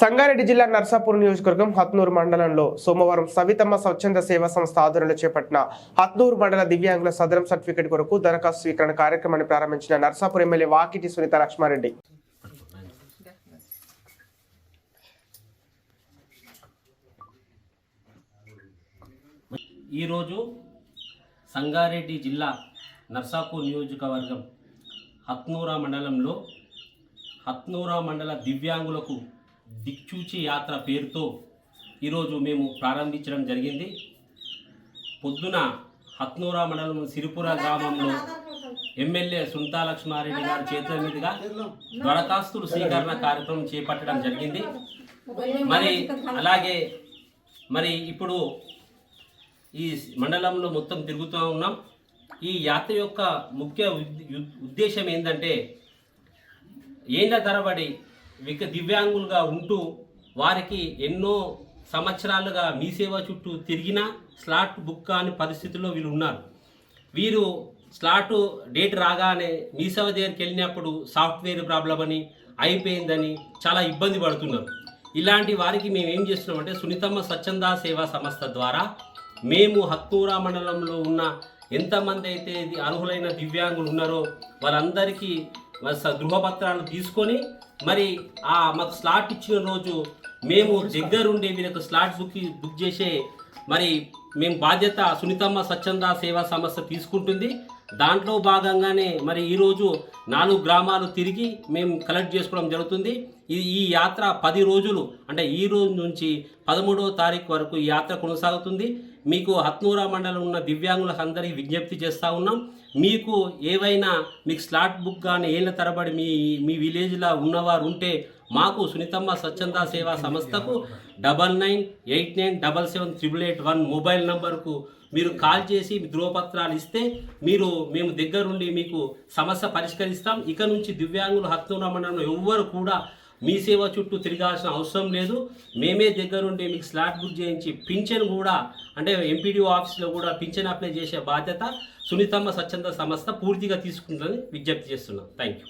సంగారెడ్డి జిల్లా నర్సాపూర్ నియోజకవర్గం హత్నూరు మండలంలో సోమవారం సవితమ్మ స్వచ్ఛంద సేవా సంస్థ ఆధ్వర్యంలో చేపట్టిన హత్నూరు మండల దివ్యాంగుల సదరం సర్టిఫికెట్ కొరకు దరఖాస్తు స్వీకరణ కార్యక్రమాన్ని ప్రారంభించిన నర్సాపూర్ ఎమ్మెల్యే వాకిటి సునీత లక్ష్మారెడ్డి. ఈరోజు సంగారెడ్డి జిల్లా నర్సాపూర్ నియోజకవర్గం హత్నూరా మండలంలో హత్నూరా మండల దివ్యాంగులకు దిక్చూచి యాత్ర పేరుతో ఈరోజు మేము ప్రారంభించడం జరిగింది. పొద్దున హత్నూరా మండలం సిరిపుర గ్రామంలో ఎమ్మెల్యే సునీత లక్ష్మారెడ్డి గారి చేతుల మీదుగా దరఖాస్తుల స్వీకరణ కార్యక్రమం చేపట్టడం జరిగింది. మరి ఇప్పుడు ఈ మండలంలో మొత్తం తిరుగుతూ ఉన్నాం. ఈ యాత్ర యొక్క ముఖ్య ఉద్దేశం ఏంటంటే, ఏళ్ల తరబడి దివ్యాంగులుగా ఉంటూ వారికి ఎన్నో సంవత్సరాలుగా మీ సేవ చుట్టూ తిరిగినా స్లాట్ బుక్ కాని పరిస్థితుల్లో వీళ్ళు ఉన్నారు. వీరు స్లాట్ డేట్ రాగానే మీ సేవ దగ్గరికి వెళ్ళినప్పుడు సాఫ్ట్వేర్ ప్రాబ్లం అని అయిపోయిందని చాలా ఇబ్బంది పడుతున్నారు. ఇలాంటి వారికి మేము ఏం చేస్తున్నామంటే, సునీతమ్మ స్వచ్ఛంద సేవా సంస్థ ద్వారా మేము హత్నూరా మండలంలో ఉన్న ఎంతమంది అయితే అర్హులైన దివ్యాంగులు ఉన్నారో వాళ్ళందరికీ ధృవపత్రాలు తీసుకొని మాకు స్లాట్ ఇచ్చిన రోజు మేము దగ్గరుండి వీళ్ళకు స్లాట్ బుక్ చేసే మేము బాధ్యత సునీతమ్మ స్వచ్ఛంద సేవా సంస్థ తీసుకుంటుంది. దాంట్లో భాగంగానే ఈరోజు 4 గ్రామాలు తిరిగి మేము కలెక్ట్ చేసుకోవడం జరుగుతుంది. ఈ యాత్ర 10 రోజులు, అంటే ఈ రోజు నుంచి 13వ తారీఖు వరకు ఈ యాత్ర కొనసాగుతుంది. మీకు హత్నూరా మండలం ఉన్న దివ్యాంగులకు అందరికీ విజ్ఞప్తి చేస్తూ ఉన్నాం. మీకు స్లాట్ బుక్ కానీ ఏళ్ళ తరబడి మీ విలేజ్లో ఉన్నవారు ఉంటే మాకు సునీతమ్మ స్వచ్ఛంద సేవా సంస్థకు 9989778881 మొబైల్ నంబర్కు మీరు కాల్ చేసి ధృవపత్రాలు ఇస్తే మేము దగ్గరుండి మీకు సమస్య పరిష్కరిస్తాం. ఇక నుంచి దివ్యాంగులు హత్నూరా మండలంలో ఎవ్వరు కూడా మీ సేవ చుట్టూ తిరగాల్సిన అవసరం లేదు. మేమే దగ్గరుండి మీకు స్లాట్ బుక్ చేయించి పింఛన్ కూడా, అంటే ఎంపీడీఓ ఆఫీస్లో కూడా పింఛన్ అప్లై చేసే బాధ్యత సునీతమ్మ స్వచ్ఛంద సంస్థ పూర్తిగా తీసుకుంటుందని విజ్ఞప్తి చేస్తున్నాం. Thank you.